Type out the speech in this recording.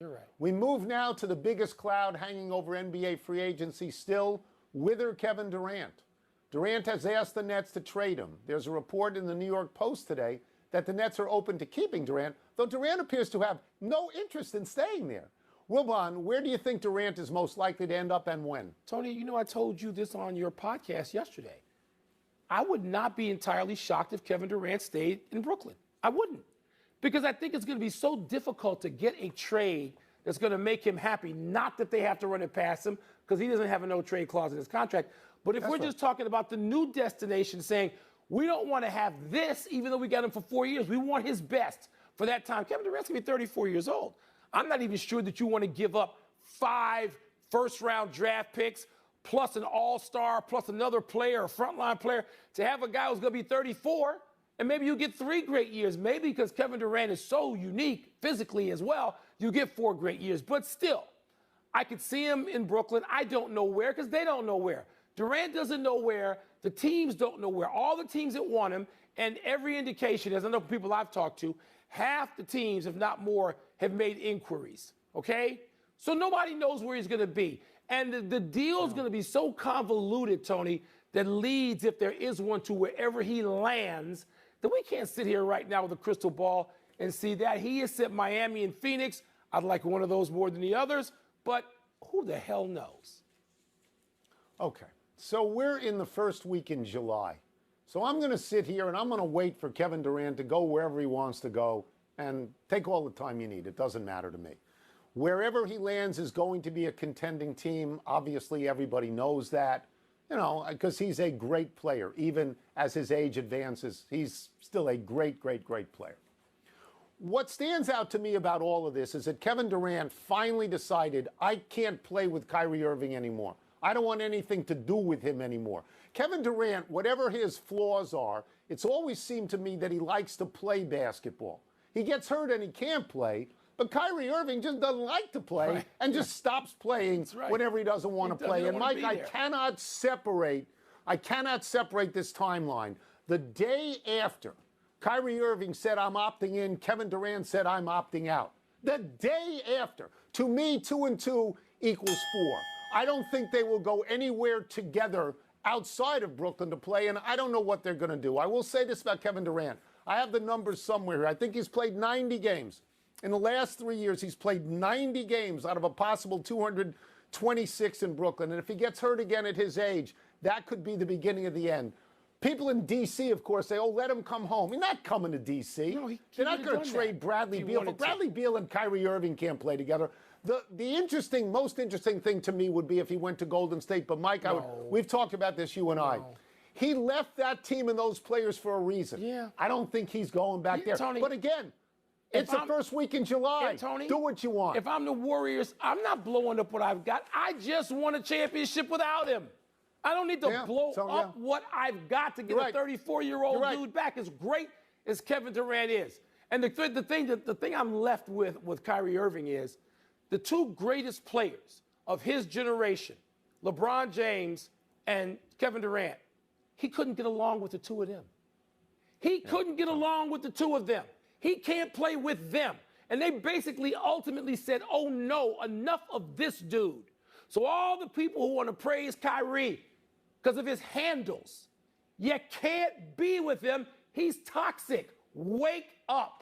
You're right. We move now to the biggest cloud hanging over NBA free agency still, whither Kevin Durant. Durant has asked the Nets to trade him. There's a report in the New York Post today that the Nets are open to keeping Durant, though Durant appears to have no interest in staying there. Wilbon, where do you think Durant is most likely to end up and when? Tony, you know, I told you this on your podcast yesterday. I would not be entirely shocked if Kevin Durant stayed in Brooklyn. I wouldn't. Because I think it's going to be so difficult to get a trade that's going to make him happy. Not that they have to run it past him, because he doesn't have a no-trade clause in his contract. But if we're just talking about the new destination, saying, we don't want to have this, even though we got him for 4 years. We want his best for that time. Kevin Durant's going to be 34 years old. I'm not even sure that you want to give up 5 first-round draft picks plus an all-star plus another player, a frontline player, to have a guy who's going to be 34. And maybe you get 3 great years. Maybe because Kevin Durant is so unique physically as well, you get 4 great years. But still, I could see him in Brooklyn. I don't know where, because they don't know where. Durant doesn't know where. The teams don't know where. All the teams that want him, and every indication, as I know people I've talked to, half the teams, if not more, have made inquiries, okay? So nobody knows where he's going to be. And the deal is going to be so convoluted, Tony, that leads, if there is one, to wherever he lands, that we can't sit here right now with a crystal ball and see that. He has said Miami and Phoenix. I'd like one of those more than the others, but who the hell knows? Okay, so we're in the first week in July. So I'm going to sit here and I'm going to wait for Kevin Durant to go wherever he wants to go and take all the time you need. It doesn't matter to me. Wherever he lands is going to be a contending team. Obviously, everybody knows that. You know, because he's a great player. Even as his age advances, he's still a great, great, great player. What stands out to me about all of this is that Kevin Durant finally decided, I can't play with Kyrie Irving anymore. I don't want anything to do with him anymore. Kevin Durant, whatever his flaws are, it's always seemed to me that he likes to play basketball. He gets hurt and he can't play. But Kyrie Irving just doesn't like to play and just stops playing whenever he doesn't want to play. And Mike, I cannot separate this timeline. The day after Kyrie Irving said, I'm opting in, Kevin Durant said, I'm opting out. The day after. To me, 2 and 2 equals 4. I don't think they will go anywhere together outside of Brooklyn to play, and I don't know what they're going to do. I will say this about Kevin Durant. I have the numbers somewhere here. I think he's played 90 games. In the last 3 years, he's played 90 games out of a possible 226 in Brooklyn. And if he gets hurt again at his age, that could be the beginning of the end. People in D.C., of course, say, oh, let him come home. He's not coming to D.C. No, they're not going to trade Bradley Beal. But Bradley Beal and Kyrie Irving can't play together. The most interesting thing to me would be if he went to Golden State. But, Mike, we've talked about this, you and I. He left that team and those players for a reason. Yeah. I don't think he's going back there. Tony, but again, it's the first week in July. Tony, do what you want. If I'm the Warriors, I'm not blowing up what I've got. I just won a championship without him. I don't need to blow up what I've got to get a 34-year-old dude back, as great as Kevin Durant is. And the thing I'm left with Kyrie Irving is the 2 greatest players of his generation, LeBron James and Kevin Durant, he couldn't get along with the 2 of them. He couldn't get along with the 2 of them. He can't play with them. And they basically ultimately said, oh, no, enough of this dude. So all the people who want to praise Kyrie because of his handles, you can't be with him. He's toxic. Wake up.